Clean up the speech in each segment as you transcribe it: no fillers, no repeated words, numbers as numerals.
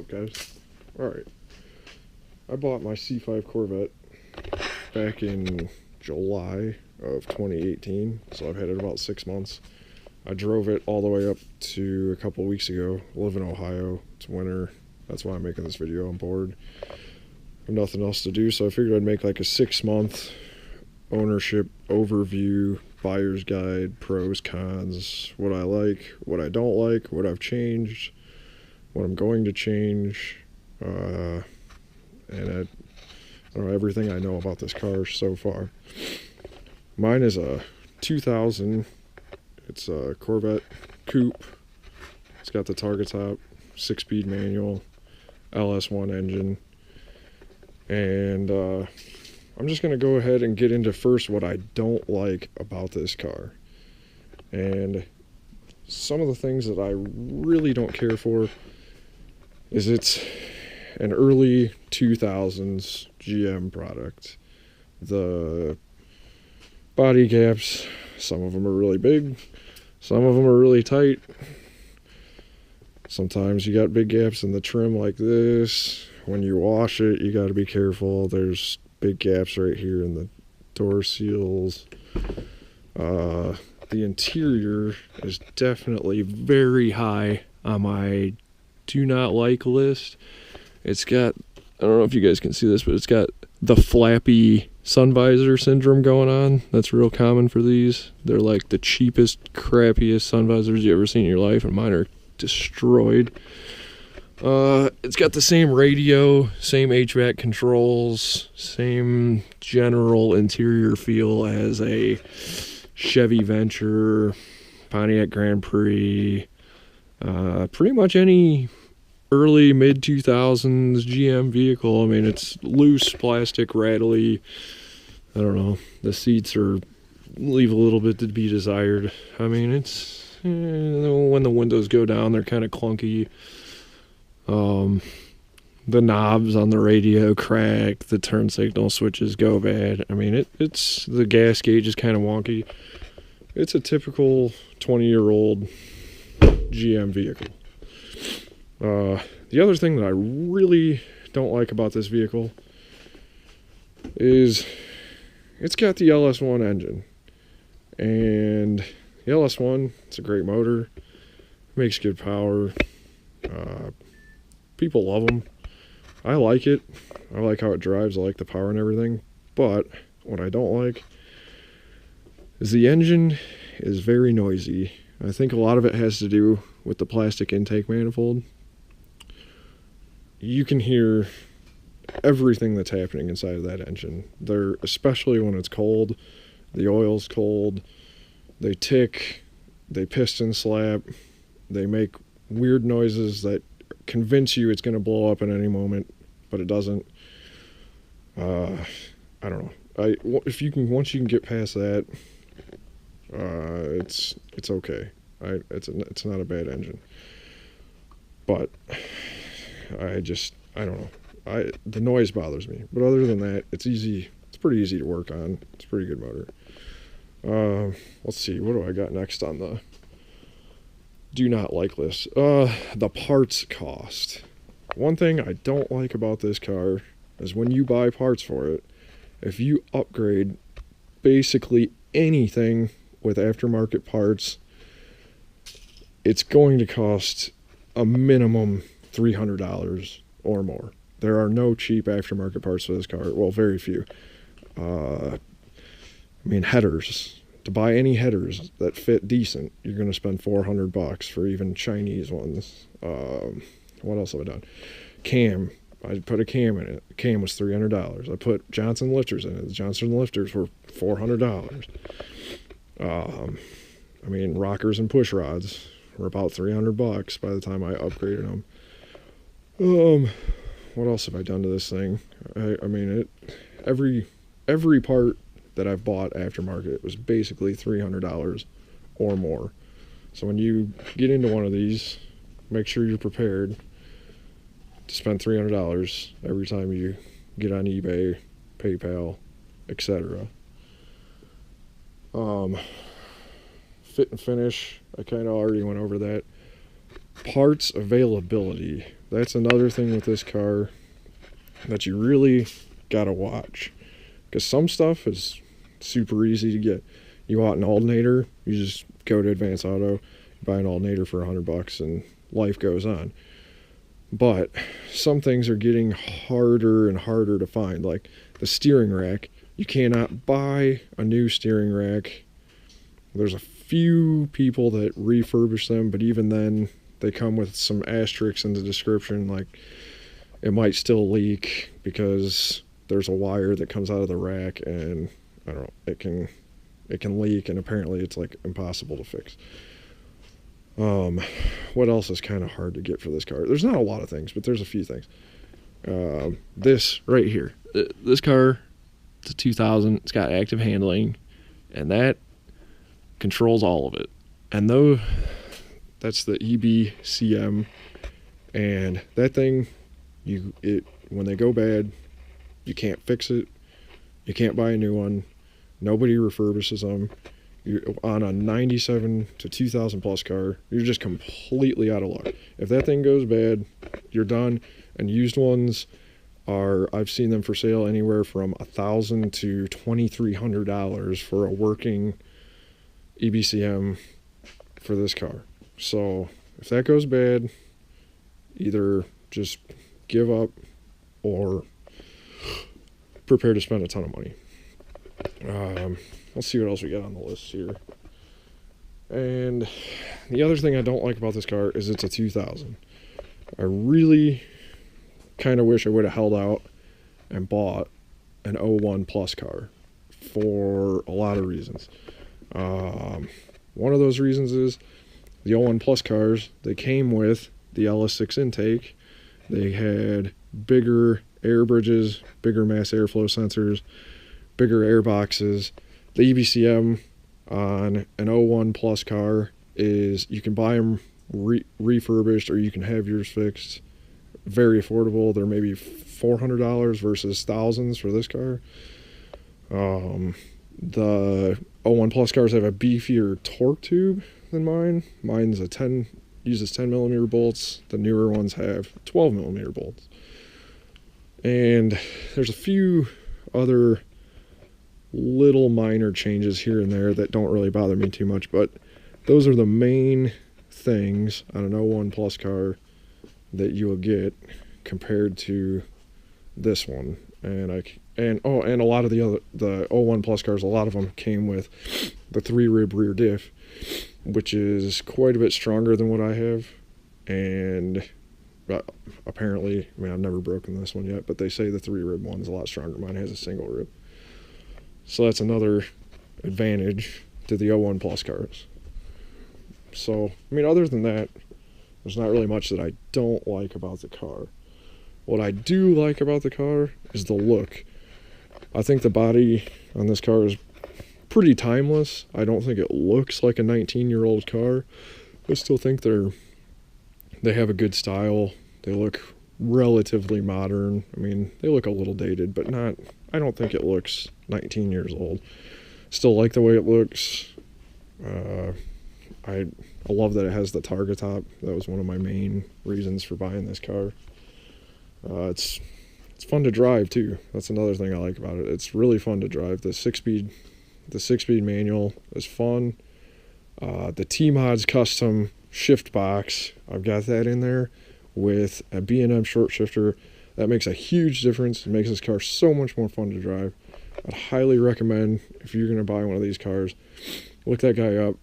up, guys? Alright, I bought my C5 Corvette back in July of 2018, so I've had it about 6 months. I drove it all the way up to a couple weeks ago. I live in Ohio. It's winter. That's why I'm making this video. I'm bored. I have nothing else to do, so I figured I'd make like a 6-month ownership overview, buyer's guide, pros, cons, what I like, what I don't like, what I've changed, what I'm going to change, and I don't know, everything I know about this car so far. Mine is a 2000. It's a Corvette coupe. It's got the target top, 6-speed manual, LS1 engine. And I'm just going to go ahead and get into first what I don't like about this car. And some of the things that I really don't care for is it's an early 2000s GM product. The body gaps, some of them are really big, some of them are really tight. Sometimes you got big gaps in the trim like this. When you wash it, you got to be careful. There's big gaps right here in the door seals. The interior is definitely very high on my do not like list. It's got, I don't know if you guys can see this, but it's got the flappy sun visor syndrome going on. That's real common for these. They're like the cheapest, crappiest sun visors you ever seen in your life, and mine are destroyed. It's got the same radio, same HVAC controls, same general interior feel as a Chevy Venture, Pontiac Grand Prix, pretty much any early mid-2000s GM vehicle. I mean, it's loose, plastic, rattly. I don't know. The seats leave a little bit to be desired. I mean, it's when the windows go down, they're kind of clunky. The knobs on the radio crack. The turn signal switches go bad. I mean, it's the gas gauge is kind of wonky. It's a typical 20-year-old GM vehicle. The other thing that I really don't like about this vehicle is it's got the LS1 engine. And the LS1, it's a great motor. Makes good power. People love them. I like it. I like how it drives. I like the power and everything. But what I don't like is the engine is very noisy. I think a lot of it has to do with the plastic intake manifold. You can hear everything that's happening inside of that engine. Especially when it's cold, the oil's cold, they tick, they piston slap, they make weird noises that convince you it's going to blow up at any moment, but it doesn't. I don't know. Once you can get past that, it's okay. It's not a bad engine, but I don't know. The noise bothers me, but other than that, it's easy. It's pretty easy to work on. It's a pretty good motor. Let's see. What do I got next on the do not like list? The parts cost. One thing I don't like about this car is when you buy parts for it, if you upgrade basically anything with aftermarket parts, it's going to cost a minimum $300 or more. There are no cheap aftermarket parts for this car. Well, very few. I mean, headers. To buy any headers that fit decent, you're going to spend $400 for even Chinese ones. What else have I done? Cam. I put a cam in it. The cam was $300. I put Johnson lifters in it. The Johnson lifters were $400. I mean, rockers and push rods were about $300 by the time I upgraded them. What else have I done to this thing? I mean, every part that I've bought aftermarket was basically $300 or more. So when you get into one of these, make sure you're prepared to spend $300 every time you get on eBay, PayPal, etc. Fit and finish, I kind of already went over that. Parts availability. That's another thing with this car that you really gotta watch. Because some stuff is super easy to get. You want an alternator, you just go to Advance Auto, buy an alternator for $100 and life goes on. But some things are getting harder and harder to find, like the steering rack. You cannot buy a new steering rack. There's a few people that refurbish them, but even then they come with some asterisks in the description, like it might still leak because there's a wire that comes out of the rack and I don't know, it can leak, and apparently it's like impossible to fix. What else is kind of hard to get for this car? There's not a lot of things, but there's a few things. This right here, this car, it's a 2000. It's got active handling, and that controls all of it. And though that's the EBCM, and that thing, when they go bad, you can't fix it. You can't buy a new one. Nobody refurbishes them. You're on a 97 to 2000 plus car, you're just completely out of luck. If that thing goes bad, you're done. And used ones I've seen them for sale anywhere from $1,000 to $2,300 for a working EBCM for this car. So if that goes bad, either just give up or prepare to spend a ton of money. Let's see what else we got on the list here. And the other thing I don't like about this car is it's a 2000. I really kind of wish I would have held out and bought an 01 plus car for a lot of reasons. One of those reasons is the 01 plus cars, they came with the LS6 intake. They had bigger air bridges, bigger mass airflow sensors, bigger air boxes. The EBCM on an 01 plus car is you can buy them refurbished or you can have yours fixed. Very affordable. They're maybe $400 versus thousands for this car. The 01 plus cars have a beefier torque tube than mine. Mine's uses 10 millimeter bolts. The newer ones have 12 millimeter bolts. And there's a few other little minor changes here and there that don't really bother me too much, but those are the main things on an 01 plus car that you will get compared to this one. And a lot of the 01 plus cars, a lot of them came with the 3-rib rear diff, which is quite a bit stronger than what I have. And apparently, I mean, I've never broken this one yet, but they say the 3-rib one's a lot stronger. Mine has a single rib. So that's another advantage to the 01 plus cars. So, I mean, other than that, there's not really much that I don't like about the car. What I do like about the car is the look. I think the body on this car is pretty timeless. I don't think it looks like a 19-year-old car. I still think they have a good style. They look relatively modern. I mean, they look a little dated, but not, I don't think it looks 19 years old. Still like the way it looks. I love that it has the targa top. That was one of my main reasons for buying this car. It's fun to drive too. That's another thing I like about it. It's really fun to drive. The six-speed manual is fun. The T-Mods custom shift box, I've got that in there with a B&M short shifter. That makes a huge difference. It makes this car so much more fun to drive. I'd highly recommend, if you're going to buy one of these cars, look that guy up.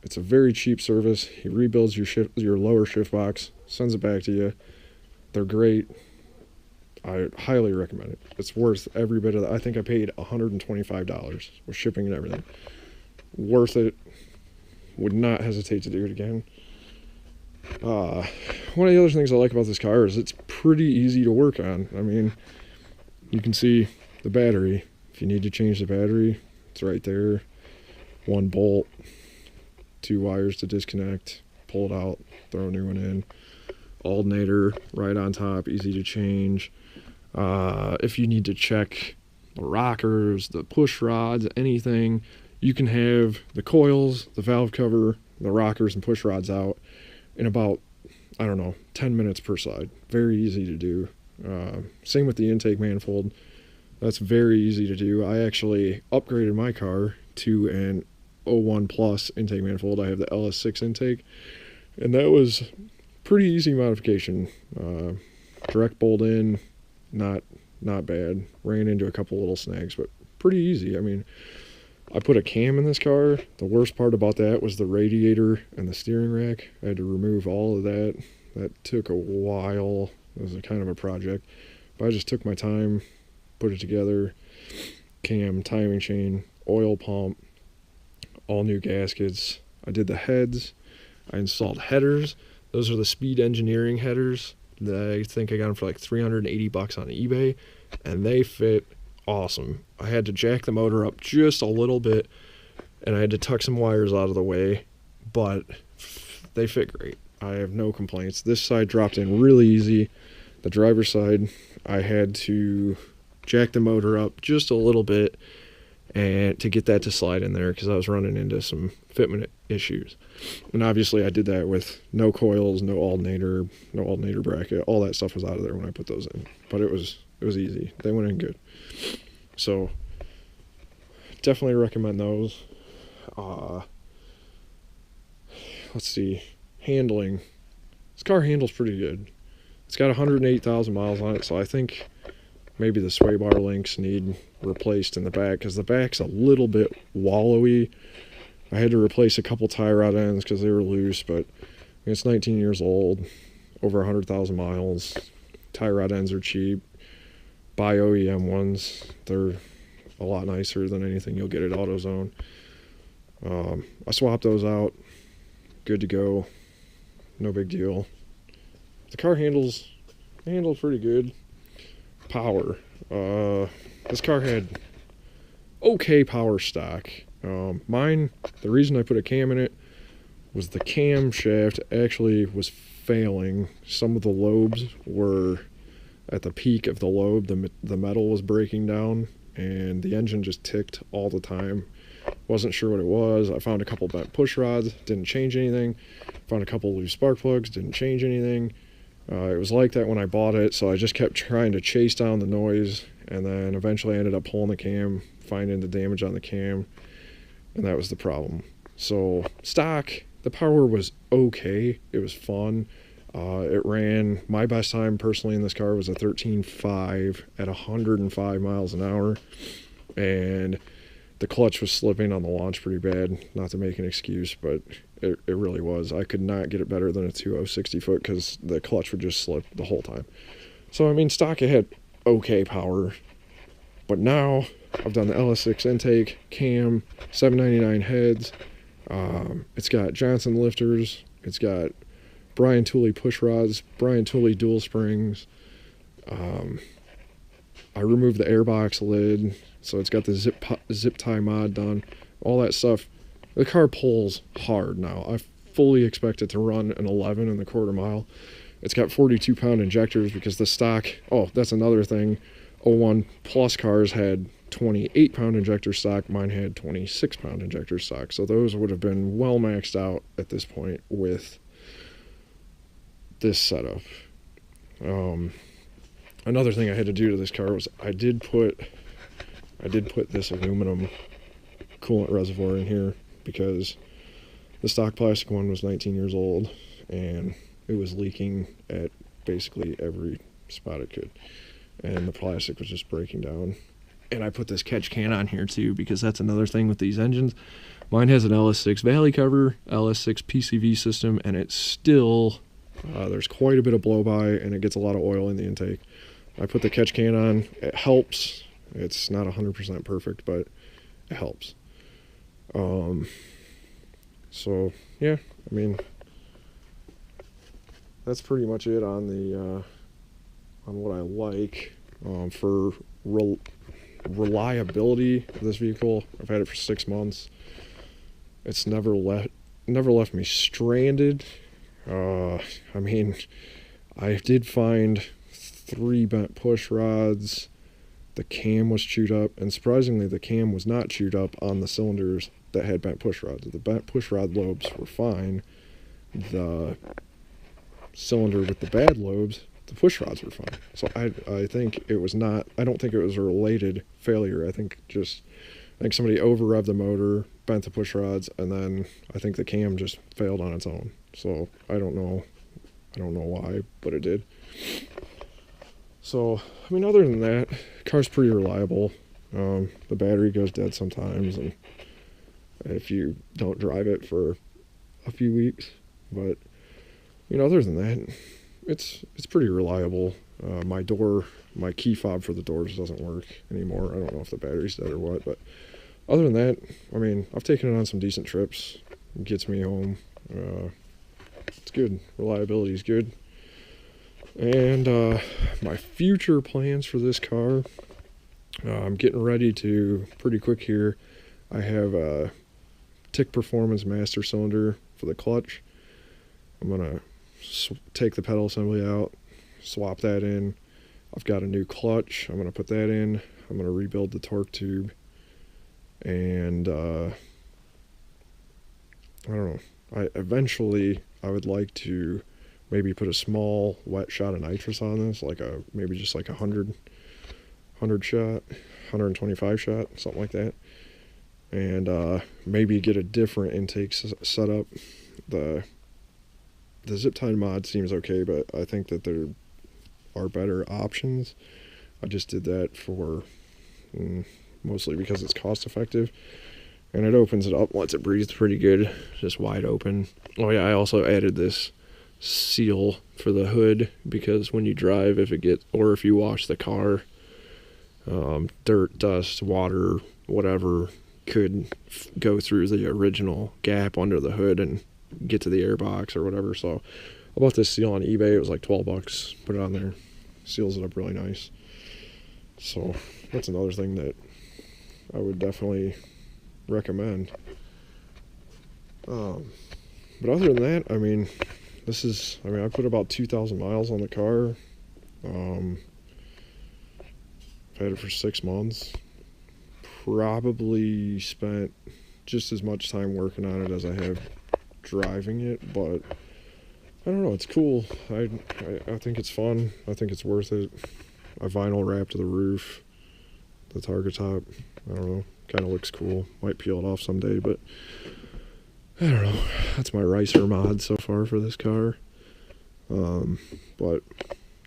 It's a very cheap service. He rebuilds your lower shift box, sends it back to you. They're great. I highly recommend it. It's worth every bit of that. I think I paid $125 with shipping and everything. Worth it. Would not hesitate to do it again. One of the other things I like about this car is it's pretty easy to work on. I mean, you can see the battery. If you need to change the battery, it's right there. One bolt, 2 wires to disconnect, pull it out, throw a new one in. Alternator right on top, easy to change. If you need to check the rockers, the push rods, anything, you can have the coils, the valve cover, the rockers and push rods out in about I don't know, 10 minutes per side. Very easy to do. Same with the intake manifold. That's very easy to do. I actually upgraded my car to an 01 Plus intake manifold. I have the LS6 intake, and that was pretty easy modification. Direct bolt in, not bad. Ran into a couple little snags, but pretty easy. I mean, I put a cam in this car. The worst part about that was the radiator and the steering rack. I had to remove all of that. That took a while. It was a kind of a project, but I just took my time, put it together. Cam, timing chain, oil pump, all new gaskets. I did the heads. I installed headers. Those are the Speed Engineering headers. I think I got them for like $380 on eBay, and they fit awesome. I had to jack the motor up just a little bit, and I had to tuck some wires out of the way, but they fit great. I have no complaints. This side dropped in really easy. The driver's side, I had to jack the motor up just a little bit and to get that to slide in there because I was running into some fitment issues. And obviously I did that with no coils, no alternator bracket. All that stuff was out of there when I put those in. But it was easy. They went in good. So definitely recommend those. Let's see. Handling. This car handles pretty good. It's got 108,000 miles on it, so I think maybe the sway bar links need replaced in the back because the back's a little bit wallowy. I had to replace a couple tie rod ends because they were loose, but it's 19 years old, over 100,000 miles. Tie rod ends are cheap. Buy OEM ones. They're a lot nicer than anything you'll get at AutoZone. I swapped those out. Good to go. No big deal. The car handles pretty good. Power. This car had okay power stock. Mine, the reason I put a cam in it was the camshaft actually was failing. Some of the lobes were at the peak of the lobe. The metal was breaking down, and the engine just ticked all the time. Wasn't sure what it was. I found a couple bent push rods, didn't change anything. Found a couple loose spark plugs, didn't change anything. It was like that when I bought it, so I just kept trying to chase down the noise, and then eventually I ended up pulling the cam, finding the damage on the cam, and that was the problem. So stock, the power was okay. It was fun. It ran, my best time personally in this car was a 13.5 at 105 miles an hour, and the clutch was slipping on the launch pretty bad. Not to make an excuse, but it really was. I could not get it better than a 2.0 60 foot because the clutch would just slip the whole time. So, I mean, stock, it had okay power. But now, I've done the LS6 intake, cam, 799 heads. It's got Johnson lifters. It's got Brian Tooley push rods, Brian Tooley dual springs. I removed the airbox lid, so it's got the zip tie mod done. All that stuff. The car pulls hard now. I fully expect it to run an 11 in the quarter mile. It's got 42-pound injectors because the stock, oh, that's another thing. 01 Plus cars had 28-pound injector stock. Mine had 26-pound injector stock. So those would have been well maxed out at this point with this setup. Another thing I had to do to this car was I did put this aluminum coolant reservoir in here because the stock plastic one was 19 years old and it was leaking at basically every spot it could, and the plastic was just breaking down. And I put this catch can on here too because that's another thing with these engines. Mine has an LS6 valley cover, LS6 PCV system, and it's still there's quite a bit of blow by and it gets a lot of oil in the intake. I put the catch can on. It helps. It's not 100% perfect, but it helps. So yeah, I mean, that's pretty much it on the on what I like. For reliability of this vehicle, I've had it for 6 months. It's never left me stranded. I mean, I did find 3 bent push rods. The cam was chewed up, and surprisingly the cam was not chewed up on the cylinders that had bent push rods. The bent push rod lobes were fine. The cylinder with the bad lobes, the push rods were fine. So I think it was not, I don't think it was a related failure. I think somebody over revved the motor, bent the push rods, and then I think the cam just failed on its own. So I don't know why, but it did. So, I mean, other than that, car's pretty reliable. The battery goes dead sometimes, and if you don't drive it for a few weeks. But, you know, other than that, it's pretty reliable. My key fob for the doors doesn't work anymore. I don't know if the battery's dead or what, but other than that, I mean, I've taken it on some decent trips. It gets me home. It's good. Reliability is good. And my future plans for this car, I'm getting ready to, pretty quick here, I have a TIC Performance master cylinder for the clutch. I'm going to take the pedal assembly out, swap that in. I've got a new clutch. I'm going to put that in. I'm going to rebuild the torque tube. And I don't know. Eventually I would like to maybe put a small wet shot of nitrous on this, like maybe just like 100 shot, 125 shot, something like that. And maybe get a different intake setup. The zip tie mod seems okay, but I think that there are better options. I just did that for mostly because it's cost effective, and it opens it up, lets it breathe pretty good, just wide open. Oh yeah, I also added this seal for the hood, because when you drive, if you wash the car, dirt, dust, water, whatever could go through the original gap under the hood and get to the airbox or whatever. So I bought this seal on eBay. It was like 12 bucks. Put it on there, seals it up really nice. So that's another thing that I would definitely recommend. But other than that, I mean, I put about 2,000 miles on the car. I've had it for 6 months. Probably spent just as much time working on it as I have driving it, but I don't know, it's cool. I think it's fun. I think it's worth it. I vinyl wrapped the roof, the target top. I don't know, kind of looks cool. Might peel it off someday, but I don't know. That's my ricer mod so far for this car. But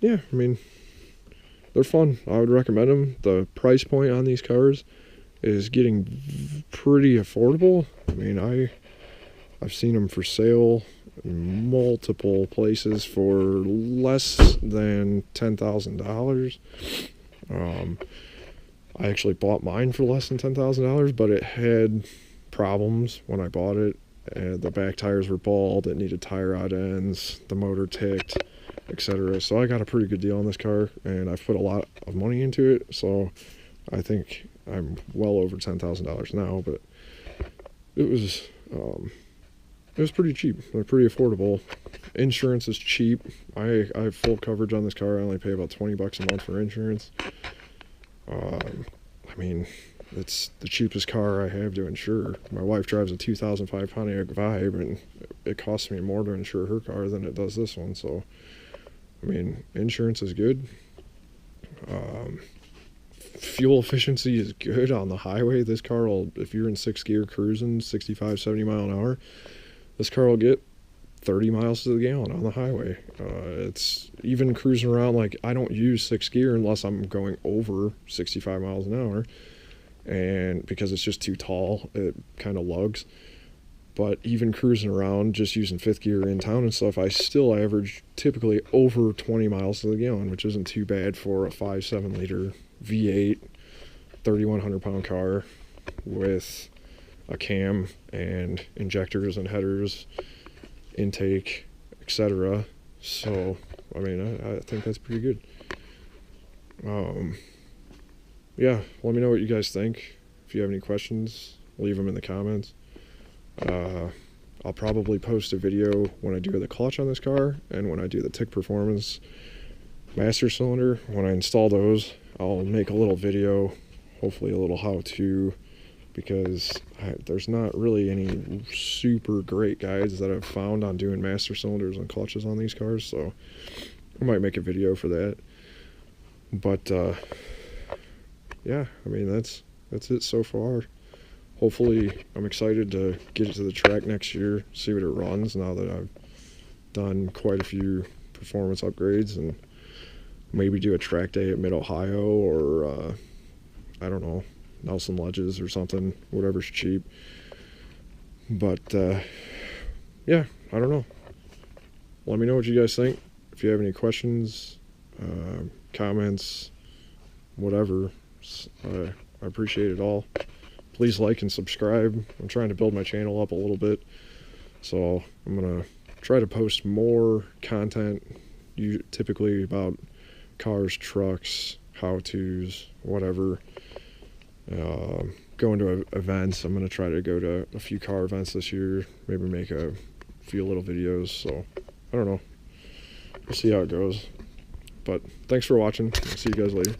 yeah, I mean, they're fun. I would recommend them. The price point on these cars is getting pretty affordable. I mean, I've seen them for sale in multiple places for less than $10,000. I actually bought mine for less than $10,000, but it had problems when I bought it. The back tires were bald, it needed tie rod ends, the motor ticked, etc. So I got a pretty good deal on this car, and I've put a lot of money into it, so I think I'm well over $10,000 now, but it was pretty cheap, pretty affordable. Insurance is cheap. I have full coverage on this car. I only pay about 20 bucks a month for insurance. I mean, it's the cheapest car I have to insure. My wife drives a 2005 Pontiac Vibe, and it costs me more to insure her car than it does this one. So, I mean, insurance is good. Fuel efficiency is good on the highway. This car will, if you're in 6th gear cruising 65, 70 mile an hour, this car will get 30 miles to the gallon on the highway. It's even cruising around, like, I don't use 6th gear unless I'm going over 65 miles an hour. And because it's just too tall, it kind of lugs. But even cruising around, just using 5th gear in town and stuff, I still average typically over 20 miles to the gallon, which isn't too bad for a 5.7 liter V8, 3,100 pound car with a cam and injectors and headers, intake, etc. So, I mean, I think that's pretty good. Yeah, let me know what you guys think. If you have any questions, leave them in the comments. I'll probably post a video when I do the clutch on this car and when I do the TIC Performance master cylinder. When I install those, I'll make a little video, hopefully a little how-to because there's not really any super great guides that I've found on doing master cylinders and clutches on these cars, so I might make a video for that. But yeah, I mean, that's it so far. Hopefully, I'm excited to get it to the track next year, see what it runs now that I've done quite a few performance upgrades, and maybe do a track day at Mid-Ohio or I don't know, Nelson Ledges or something, whatever's cheap. But yeah, I don't know. Let me know what you guys think. If you have any questions, comments, whatever, I appreciate it all. Please like and subscribe. I'm trying to build my channel up a little bit, so I'm gonna try to post more content, typically about cars, trucks, how-tos, whatever. Going to events. I'm gonna try to go to a few car events this year, maybe make a few little videos. So I don't know, we'll see how it goes. But thanks for watching. I'll see you guys later.